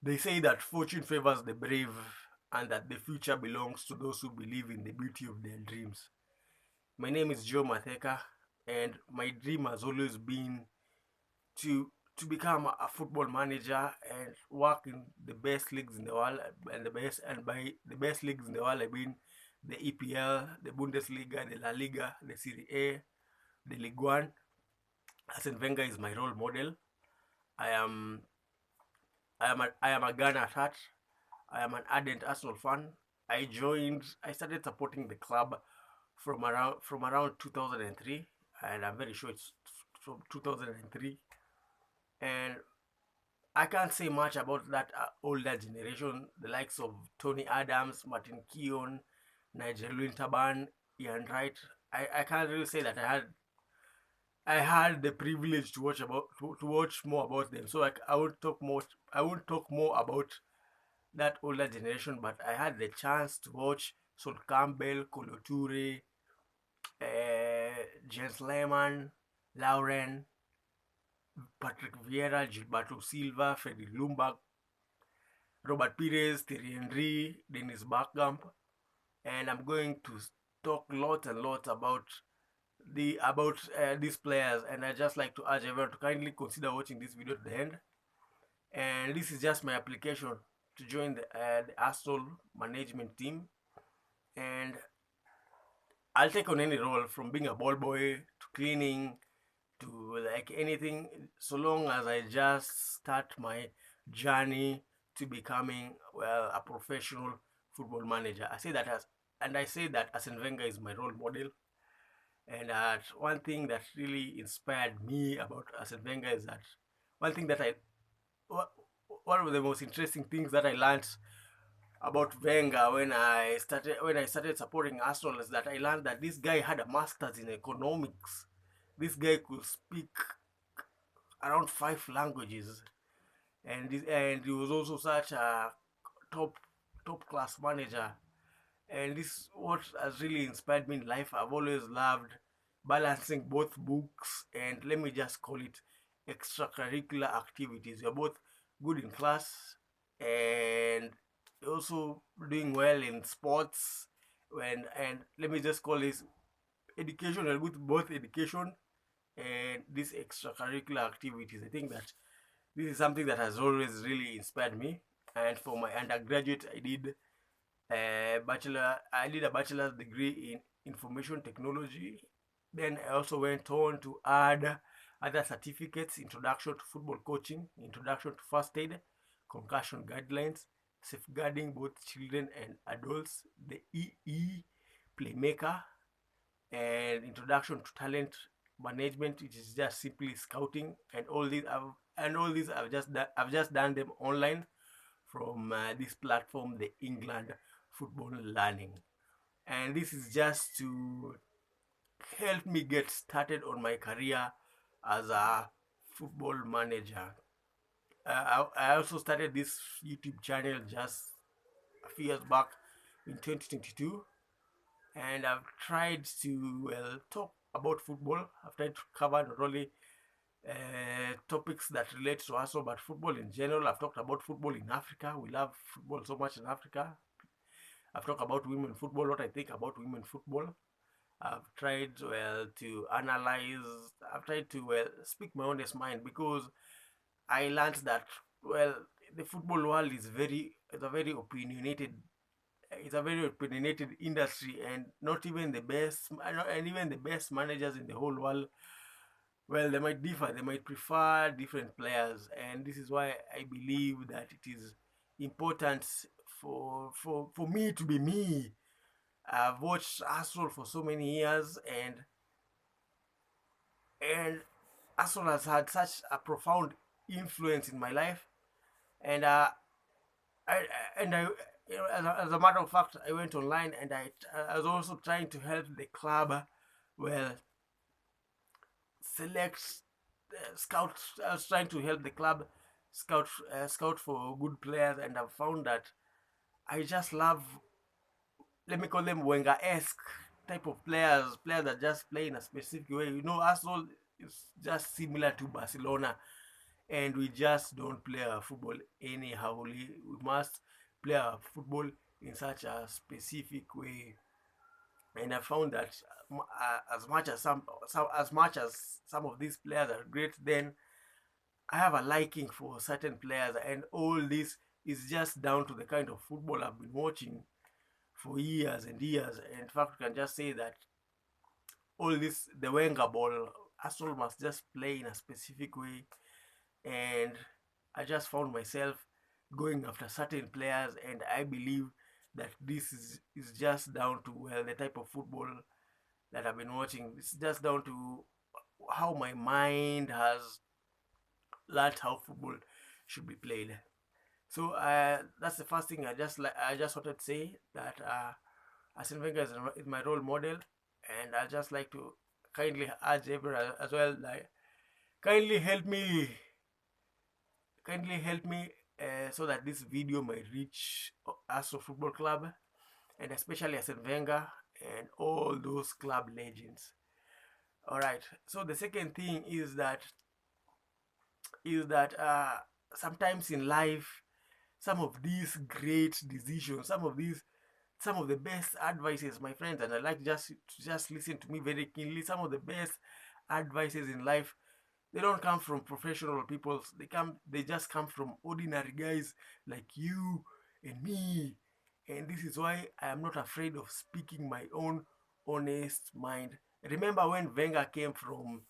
They say that fortune favors the brave and that the future belongs to those who believe in the beauty of their dreams. My name is Joe Matheka, and my dream has always been to become a football manager and work in the best leagues in the world, and by the best leagues in the world I mean the EPL, the Bundesliga, the La Liga, the Serie A, the Ligue 1. Arsene Wenger is my role model. I am I am a Ghana at heart. I am an ardent Arsenal fan. I started supporting the club from around 2003, and I'm very sure it's from 2003. And I can't say much about that older generation, the likes of Tony Adams, Martin Keown, Nigel Winterburn, Ian Wright. I can't really say that I had the privilege to watch more about them. So I won't talk more about that older generation, but I had the chance to watch Sol Campbell, Kolo Toure, Jens Lehmann, Lauren, Patrick Vieira, Gilberto Silva, Freddy Lumberg, Robert Pires, Thierry Henry, Dennis Bergkamp, and I'm going to talk lots and lots about these players. And I just like to urge everyone to kindly consider watching this video to the end. And this is just my application to join the Arsenal management team. And I'll take on any role from being a ball boy to cleaning to like anything, so long as I just start my journey to becoming a professional football manager. I say that Arsene Wenger is my role model, and one thing that really inspired me about Arsene Wenger is that one thing that I one of the most interesting things that I learned about Wenger when I started supporting Arsenal is that I learned that this guy had a master's in economics. This guy could speak around 5 languages, and he was also such a top top class manager. And this what has really inspired me in life. I've always loved balancing both books and, let me just call it, extracurricular activities. You're both good in class and also doing well in sports, and let me just call this education. You're good both education and these extracurricular activities. I think that this is something that has always really inspired me. And for my undergraduate, I did a bachelor's degree in information technology. Then I also went on to add other certificates: introduction to football coaching, introduction to first aid, concussion guidelines, safeguarding both children and adults, the EE playmaker, and introduction to talent management, which is just simply scouting. And all these I've just done them online from this platform, the England Football Learning. And this is just to help me get started on my career as a football manager. I also started this YouTube channel just a few years back in 2022, and I've tried to talk about football. I've tried to cover not only topics that relate to us, but football in general. I've talked about football in Africa. We love football so much in Africa. I've talked about women football, what I think about women football. I've tried to analyze. I've tried to speak my honest mind, because I learned that well the football world is a very opinionated. It's a very opinionated industry, and not even the best, and even the best managers in the whole world, they might differ. They might prefer different players, and this is why I believe that it is important for me to be me. I've watched Arsenal for so many years, and Arsenal has had such a profound influence in my life. And I and I as a matter of fact, I went online, and I was also trying to help the club well select scout. I was trying to help the club scout for good players, and I've found that I just love, let me call them Wenger-esque type of players that just play in a specific way. Arsenal is just similar to Barcelona, and we just don't play our football anyhow. We must play our football in such a specific way. And I found that as much as some of these players are great, then I have a liking for certain players, and all this is just down to the kind of football I've been watching for years and years. And in fact, we can just say that all this, the Wenger ball, Arsenal must just play in a specific way. And I just found myself going after certain players, and I believe that this is just down to, well, the type of football that I've been watching. It's just down to how my mind has learned how football should be played. So that's the first thing I just wanted to say, that Arsene Wenger is my role model, and I just like to kindly urge everyone as well, like kindly help me so that this video might reach Arsenal Football Club, and especially Arsene Wenger and all those club legends. All right. So the second thing is that sometimes in life, some of these great decisions, some of the best advices, my friends, and I like just listen to me very keenly. Some of the best advices in life, they don't come from professional people. They just come from ordinary guys like you and me. And this is why I am not afraid of speaking my own honest mind. Remember when Wenger came from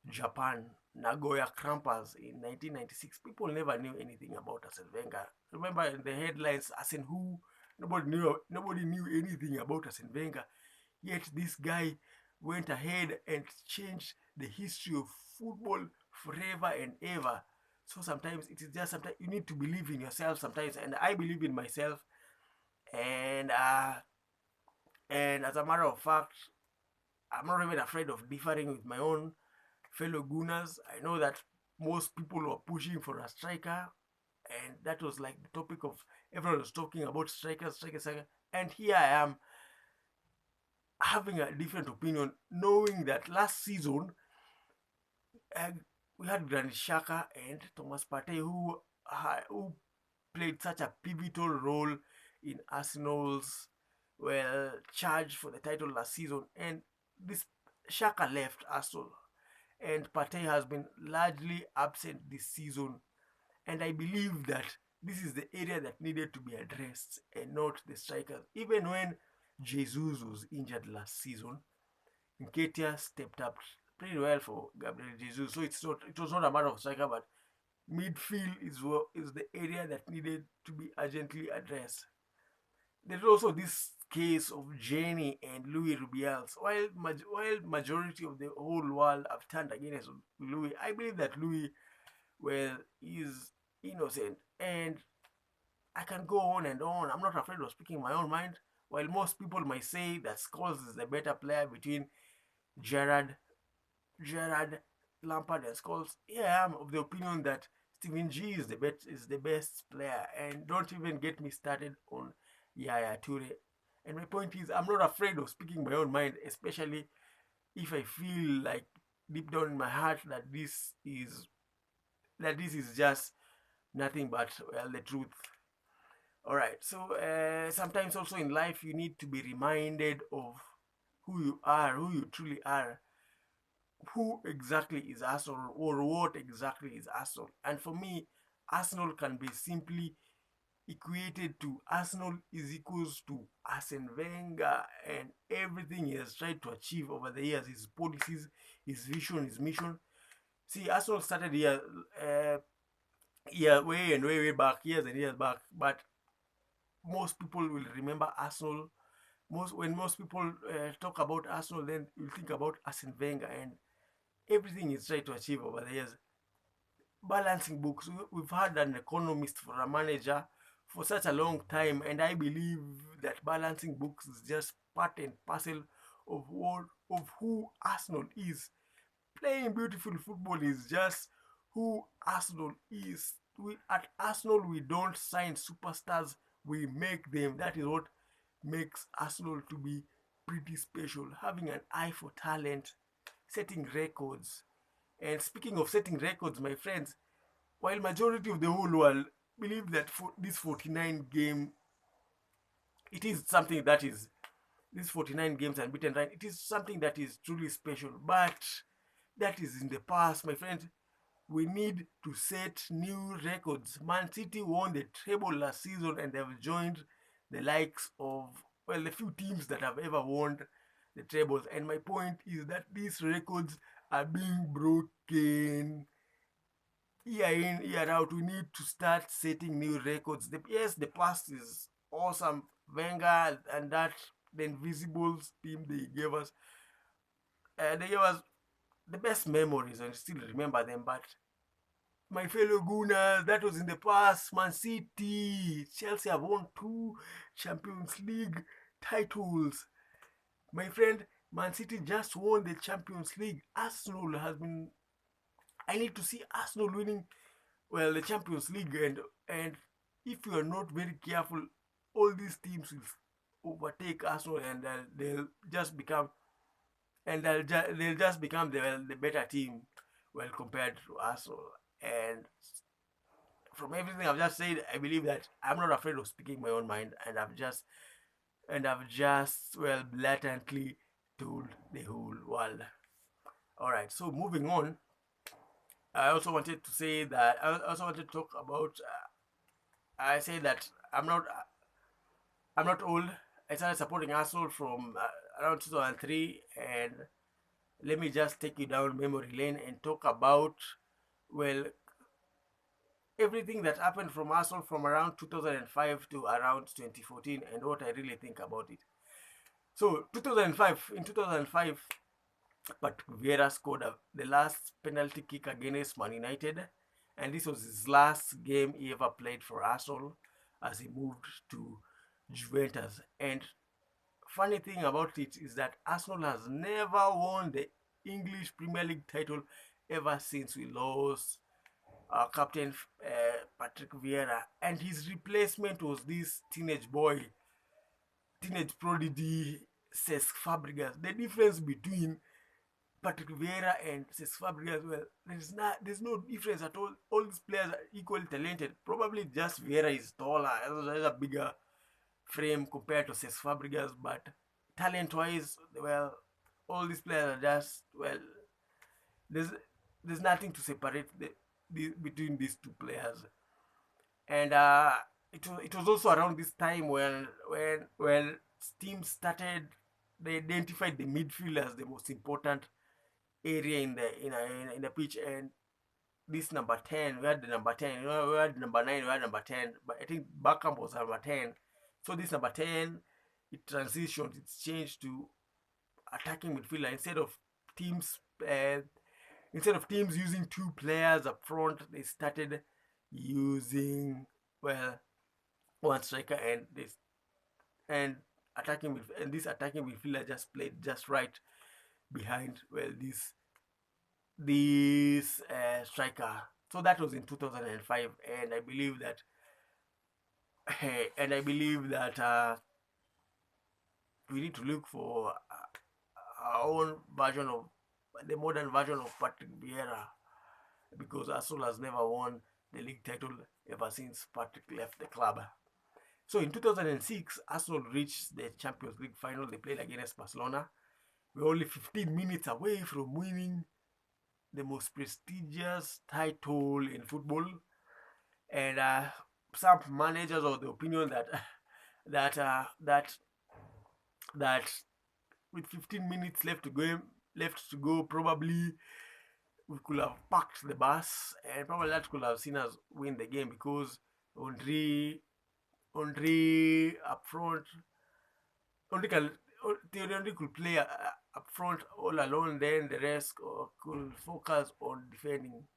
Japan, Nagoya Grampus in 1996? People never knew anything about Arsene Wenger. Remember in the headlines, Arsene who? Nobody knew anything about Arsene Wenger. Yet this guy went ahead and changed the history of football forever and ever. So sometimes it is just, sometimes you need to believe in yourself sometimes, and I believe in myself. And as a matter of fact, I'm not even afraid of differing with my own fellow Gunners. I know that most people were pushing for a striker, and that was like the topic of everyone was talking about strikers. And here I am having a different opinion, knowing that last season uh, we had Granit Xhaka and Thomas Partey who played such a pivotal role in Arsenal's, well, charge for the title last season. And this Xhaka left Arsenal, and Partey has been largely absent this season. And I believe that this is the area that needed to be addressed and not the strikers. Even when Jesus was injured last season, Nketiah stepped up pretty well for Gabriel Jesus. So it was not a matter of striker, but midfield is the area that needed to be urgently addressed. There's also this case of Jenny and Louis Rubiales. While majority of the whole world have turned against Louis, I believe that Louis, well, is innocent, and I can go on and on. I'm not afraid of speaking my own mind. While most people might say that Scholes is the better player between Gerrard, Gerrard, Lampard, and Scholes, yeah, I'm of the opinion that Steven G is the best player. And don't even get me started on Yaya Toure. And my point is, I'm not afraid of speaking my own mind, especially if I feel like deep down in my heart that this is just nothing but, well, the truth. All right. So sometimes also in life you need to be reminded of who you are, who you truly are, who exactly is Arsenal, or what exactly is Arsenal. And for me, Arsenal can be simply equated to, Arsenal is equals to Arsene Wenger and everything he has tried to achieve over the years, his policies, his vision, his mission. See, Arsenal started here, way and way back, years and years back. But most people will remember Arsenal. When most people talk about Arsenal, then you'll think about Arsene Wenger and everything he's tried to achieve over the years. Balancing books. We've had an economist for a manager for such a long time, and I believe that balancing books is just part and parcel of who Arsenal is. Playing beautiful football is just who Arsenal is. At Arsenal, we don't sign superstars, we make them. That is what makes Arsenal to be pretty special. Having an eye for talent, setting records. And speaking of setting records, my friends, while majority of the whole world believe that for this 49 game, it is something that is these 49 games unbeaten run, it is something that is truly special. But that is in the past, my friend. We need to set new records. Man City won the treble last season and they've joined the likes of, well, the few teams that have ever won the trebles. And my point is that these records are being broken year in, year out. We need to start setting new records. Yes, the past is awesome. Wenger and that the Invisibles team they gave us the best memories and still remember them. But my fellow Gunners, that was in the past. Man City, Chelsea have won 2 Champions League titles. My friend, Man City just won the Champions League. Arsenal has been. I need to see Arsenal winning, well, the Champions League, and if you are not very careful, all these teams will overtake Arsenal, and they'll just become, they'll just become the better team, well, compared to Arsenal. And from everything I've just said, I believe that I'm not afraid of speaking my own mind, and I've just well blatantly told the whole world. All right, so moving on, I also wanted to say that I also wanted to talk about. I say that I'm not old. I started supporting Arsenal from around 2003, and let me just take you down memory lane and talk about, well, everything that happened from Arsenal from around 2005 to around 2014 and what I really think about it. So 2005, in 2005, Patrick Vieira scored the last penalty kick against Man United, and this was his last game he ever played for Arsenal as he moved to Juventus. And funny thing about it is that Arsenal has never won the English Premier League title ever since we lost our captain Patrick Vieira, and his replacement was this teenage prodigy Cesc Fabregas. The difference between Patrick Vieira and Cesc Fabregas, well, there's no difference at all. All these players are equally talented. Probably just Vieira is taller, has a bigger frame compared to Cesc Fabregas, but talent-wise, well, all these players are just, well, there's there's nothing to separate between these two players. And it was also around this time when teams started, they identified the midfield as the most important area in the pitch. And this number 10, we had the number 10, we had number 9, we had number 10, but I think Beckham was number 10. So this number 10, it transitioned, it's changed to attacking midfielder. Teams uh, instead of teams using 2 players up front, they started using, well, one striker, and this attacking midfielder just played just right behind, well, this striker. So that was in 2005, and I believe that we need to look for our own version of the modern version of Patrick Vieira, because Arsenal has never won the league title ever since Patrick left the club. So in 2006, Arsenal reached the Champions League final. They played against Barcelona. We were only 15 minutes away from winning the most prestigious title in football. And some managers are of the opinion that with 15 minutes left to go, probably we could have packed the bus, and probably that could have seen us win the game, because Henry up front, Thierry Henry could play up front all alone. Then the rest could focus on defending.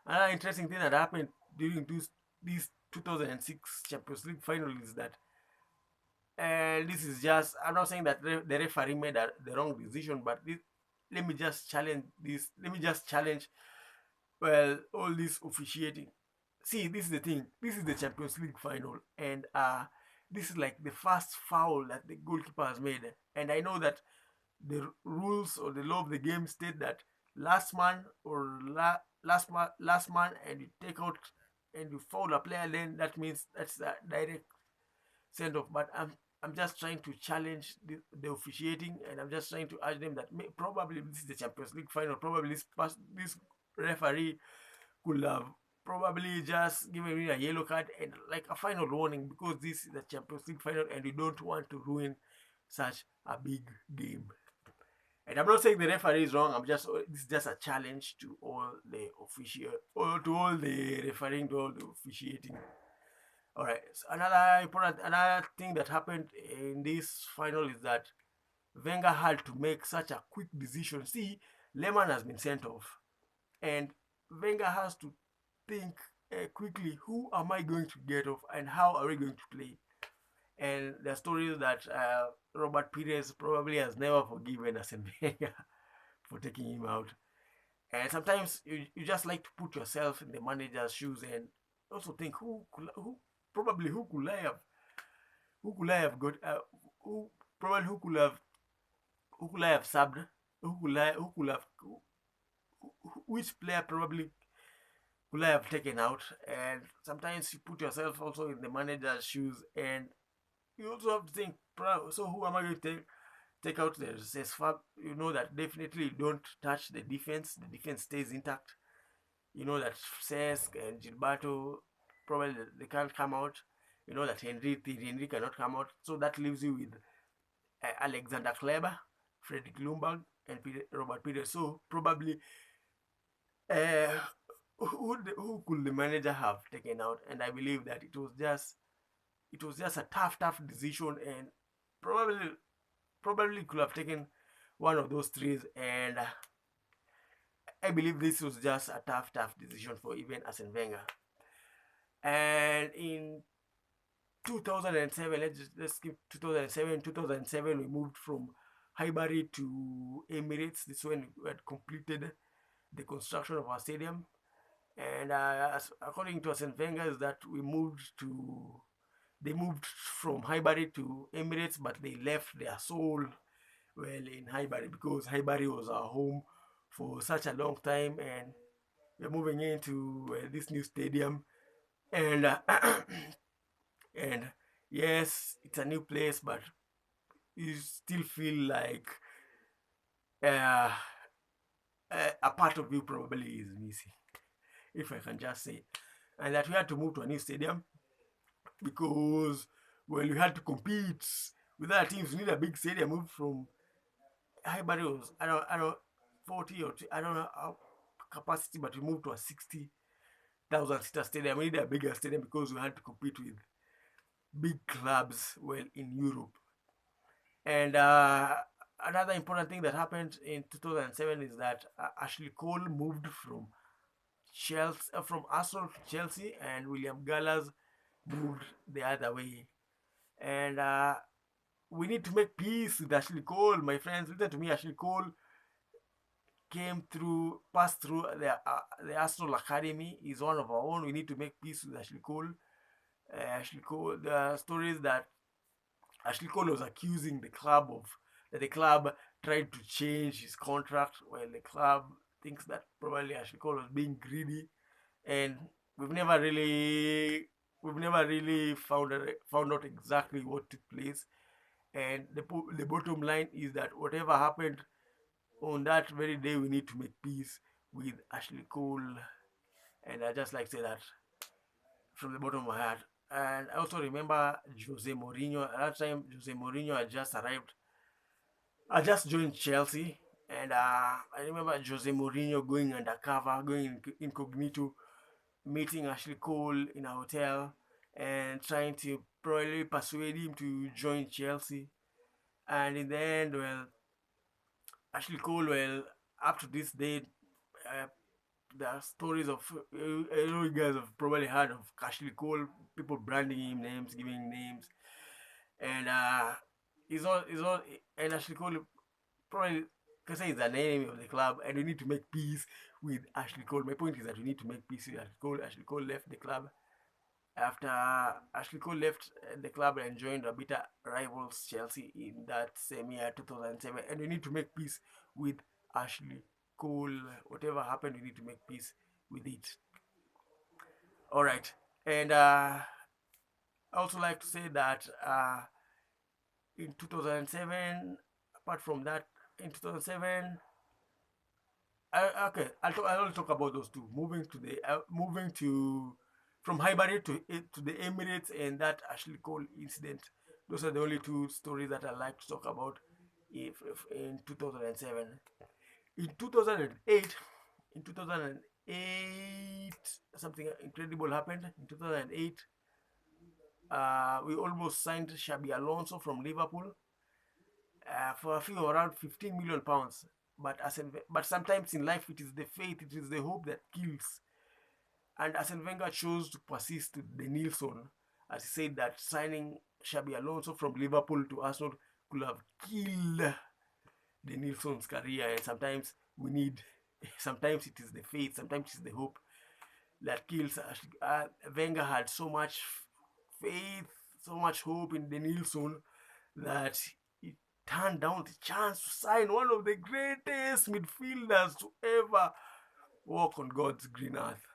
Another interesting thing that happened during this 2006 Champions League final is that, and this is just, I'm not saying that the referee made the wrong decision, but let me just challenge, well, all this officiating. See, this is the thing. This is the Champions League final, and this is like the first foul that the goalkeeper has made. And I know that the rules or the law of the game state that last man or last man and you take out and you foul a player, then that means that's a direct send off. But I'm just trying to challenge the officiating, and I'm just trying to urge them that probably this is the Champions League final. Probably this referee could have probably just given me a yellow card and like a final warning, because this is the Champions League final and we don't want to ruin such a big game. And I'm not saying the referee is wrong. This is just a challenge to all the official, or to all the refereeing, to all the officiating. All right. So another thing that happened in this final is that Wenger had to make such a quick decision. See, Lehmann has been sent off, and Wenger has to think quickly, who am I going to get off and how are we going to play? And the story is that Robert Pires probably has never forgiven Arsene Wenger for taking him out. And sometimes you just like to put yourself in the manager's shoes and also think, who could I have got, who could I have subbed, which player probably could I have taken out? And sometimes you put yourself also in the manager's shoes, and you also have to think, so who am I going to take out? The Cesc. You know that definitely you don't touch the defense stays intact. You know that Cesc and Gilberto probably they can't come out. You know that Henry cannot come out, so that leaves you with Alexander Kleber, Fredrik Ljungberg, and Robert Pires. So probably uh, who could the manager have taken out? And I believe that it was just a tough decision, and probably could have taken one of those three. And I believe this was just a tough decision for even Arsene Wenger. And in 2007, let's skip 2007. 2007, we moved from Highbury to Emirates. This when we had completed the construction of our stadium. And according to Arsene Wenger, is that they moved from Highbury to Emirates, but they left their soul in Highbury, because Highbury was our home for such a long time, and we're moving into this new stadium, and and yes, it's a new place, but you still feel like uh, a part of you probably is missing, if I can just say. And that we had to move to a new stadium because, well, we had to compete with other teams. We need a big stadium. Moved from Highbury was, I don't 40 or I don't know how capacity, but we moved to a 60,000 seater stadium. We need a bigger stadium because we had to compete with big clubs, well, in Europe. And another important thing that happened in 2007 is that Ashley Cole moved from Arsenal to Chelsea, and William Gallas moved the other way. And we need to make peace with Ashley Cole, my friends. Listen to me. Ashley Cole passed through the Arsenal Academy. He's one of our own. We need to make peace with Ashley Cole. The story is that Ashley Cole was accusing the club that the club tried to change his contract, while the club thinks that probably Ashley Cole was being greedy, and we've never really found out exactly what took place. And the bottom line is that whatever happened on that very day, we need to make peace with Ashley Cole. And I just like to say that from the bottom of my heart. And I also remember Jose Mourinho. At that time, Jose Mourinho had just arrived. I just joined Chelsea, and I remember Jose Mourinho going undercover, going incognito, meeting Ashley Cole in a hotel, and trying to probably persuade him to join Chelsea. And in the end, well, Ashley Cole, well, up to this day, there are stories of, I know you guys have probably heard of Ashley Cole, people branding him names, giving him names, and and Ashley Cole probably can say he's an enemy of the club, and we need to make peace with Ashley Cole. My point is that we need to make peace with Ashley Cole. Ashley Cole left the club after Ashley Cole left the club and joined our bitter rivals Chelsea in that same year, 2007, and we need to make peace with Ashley Cole. Whatever happened, we need to make peace with it. All right, and I also like to say that in 2007, apart from that, in 2007, okay, I'll talk about those two. Moving to from Highbury to the Emirates and that Ashley Cole incident. Those are the only two stories that I like to talk about. If in 2007, in 2008, in 2008, something incredible happened. In 2008, we almost signed Xabi Alonso from Liverpool for a fee of around 15 million pounds. But sometimes in life, it is the faith, it is the hope that kills. And Arsene Wenger chose to persist with the Nilsson, as he said that signing Xabi Alonso from Liverpool to Arsenal could have killed the Nilsson's career. And sometimes we need, sometimes it is the faith, sometimes it's the hope that kills. Wenger had so much faith, so much hope in the Nilsson that he turned down the chance to sign one of the greatest midfielders to ever walk on God's green earth.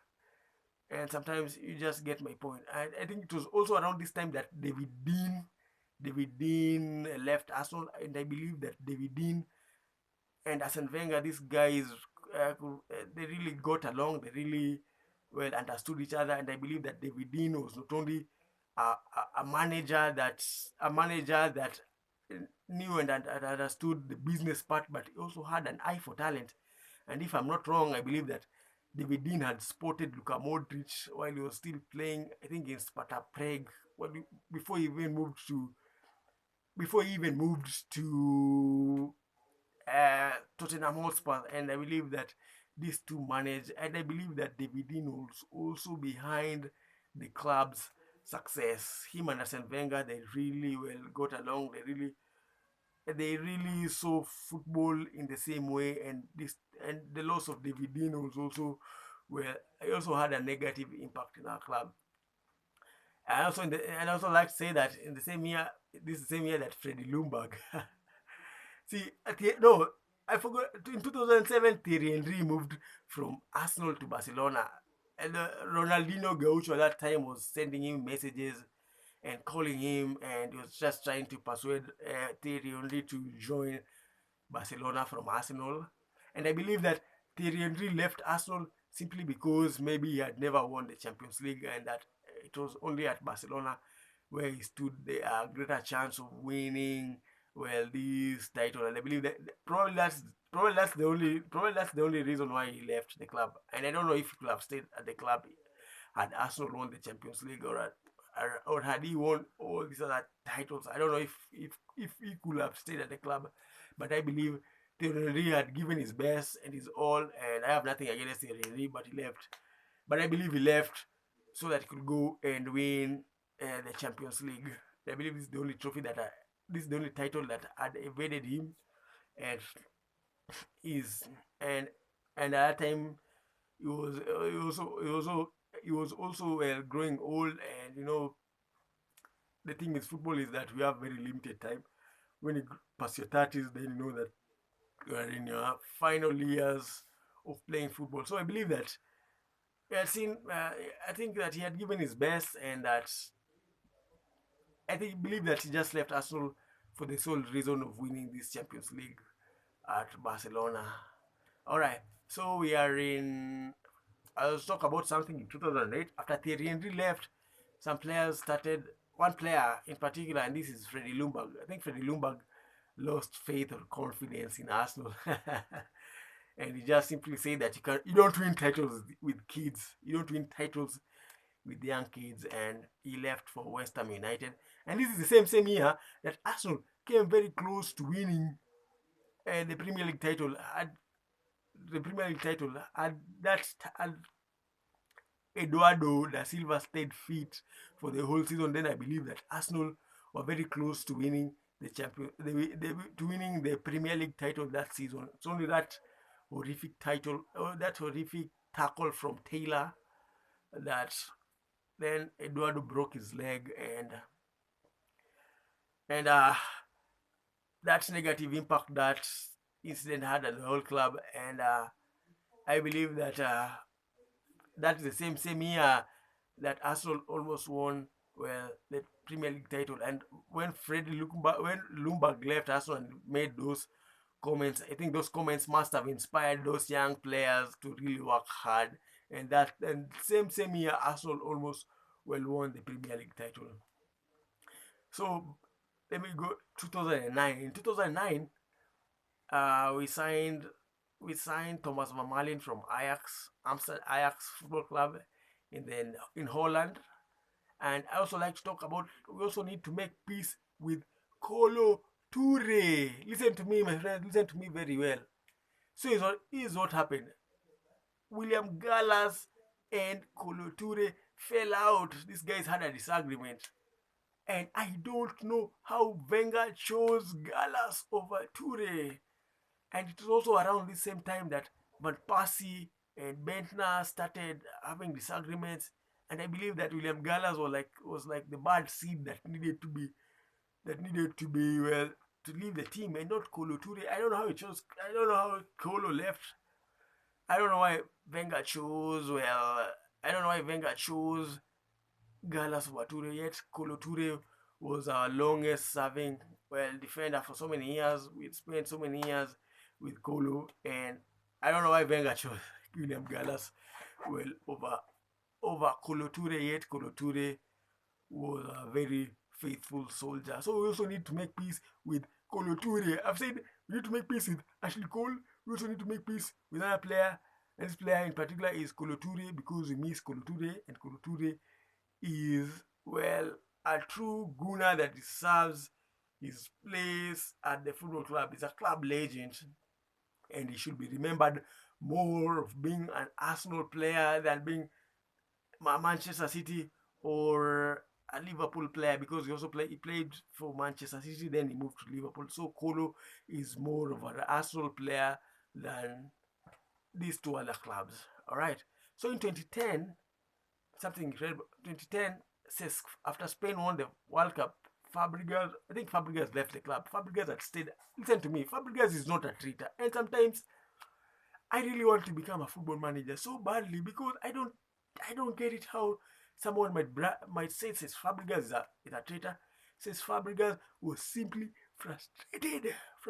And sometimes you just get my point. I think it was also around this time that David Dean left Arsenal, and I believe that David Dean and Arsene Wenger, these guys, they really got along. They really well understood each other, and I believe that David Dean was not only a manager that knew and understood the business part, but he also had an eye for talent. And if I'm not wrong, I believe that David Dean had spotted Luka Modric while he was still playing, I think in Sparta Prague, before he even moved to Tottenham Hotspur. And I believe that these two managed, and I believe that David Dean was also behind the club's success. Him and Arsene Wenger, they really well got along. They really saw football in the same way, and the loss of David Dean was also, well, it also had a negative impact in our club. And I also like to say that in the same year, this is the same year that Freddie Ljungberg. See, no, I forgot. In 2007, Thierry Henry moved from Arsenal to Barcelona, and Ronaldinho Gaucho at that time was sending him messages and calling him, and he was just trying to persuade Thierry Henry to join Barcelona from Arsenal. And I believe that Thierry Henry left Arsenal simply because maybe he had never won the Champions League, and that it was only at Barcelona where he stood a greater chance of winning, well, this title. And I believe that probably that's the only reason why he left the club. And I don't know if he could have stayed at the club had Arsenal won the Champions League, or had he won all these other titles. I don't know if he could have stayed at the club, but I believe Thierry Henry had given his best and his all, and I have nothing against Thierry Henry, but he left. But I believe he left so that he could go and win the Champions League. I believe this is the only this is the only title that had evaded him, and is and at that time he was also growing old. And the thing with football is that we have very limited time. When you pass your 30s, then you know that you are in your final years of playing football. So I believe that I think that he had given his best, and that believe that he just left Arsenal for the sole reason of winning this Champions League at Barcelona. All right, so we are in. I'll talk about something in 2008. After Thierry Henry left, some players started. One player in particular, and this is Freddie Ljungberg. I think Freddie Ljungberg lost faith or confidence in Arsenal. And he just simply said that you don't win titles with kids. You don't win titles with young kids, and he left for West Ham United. And this is the same year that Arsenal came very close to winning the Premier League title. Had Eduardo da Silva stayed fit for the whole season, then I believe that Arsenal were very close to winning to winning the Premier League title that season. It's only that horrific tackle from Taylor that then Eduardo broke his leg, and that negative impact that incident had on the whole club. And I believe that that is the same year that Arsenal almost won, well, the Premier League title. And when when Lumberg left Arsenal and made those comments, I think those comments must have inspired those young players to really work hard. And same year, Arsenal almost well won the Premier League title. So let me go 2009. In 2009, we signed Thomas Vermaelen from Ajax Football Club in Holland. And I also like to talk about, we also need to make peace with Kolo Toure. Listen to me, my friend, listen to me very well. So here's what happened. William Gallas and Kolo Toure fell out. These guys had a disagreement. And I don't know how Wenger chose Gallas over Toure. And it was also around the same time that Van Persie and Bentner started having disagreements. And I believe that William Gallas was like the bad seed that needed to be well, to leave the team, and not Kolo Toure. I don't know how he chose. I don't know how Kolo left. I don't know why Wenger chose. Well, I don't know why Wenger chose Gallas over Toure. Yet Kolo Toure was our longest serving defender for so many years. We'd spent so many years with Kolo, and I don't know why Wenger chose William Gallas over Kolo Toure. Yet Kolo Toure was a very faithful soldier. So we also need to make peace with Kolo Toure. I've said we need to make peace with Ashley Cole. We also need to make peace with another player. And this player in particular is Kolo Toure, because we miss Kolo Toure, and Kolo Toure is, well, a true gunner that deserves his place at the football club. He's a club legend, and he should be remembered more of being an Arsenal player than being Manchester City or a Liverpool player, because he played for Manchester City, then he moved to Liverpool. So Kolo is more of an Arsenal player than these two other clubs. All right. So in 2010, something incredible. 2010 says, after Spain won the World Cup, I think Fabregas left the club. Fabregas had stayed. Listen to me, Fabregas is not a traitor, and sometimes I really want to become a football manager so badly, because I don't get it how someone might say says Fabregas is a traitor. Says Fabregas was simply frustrated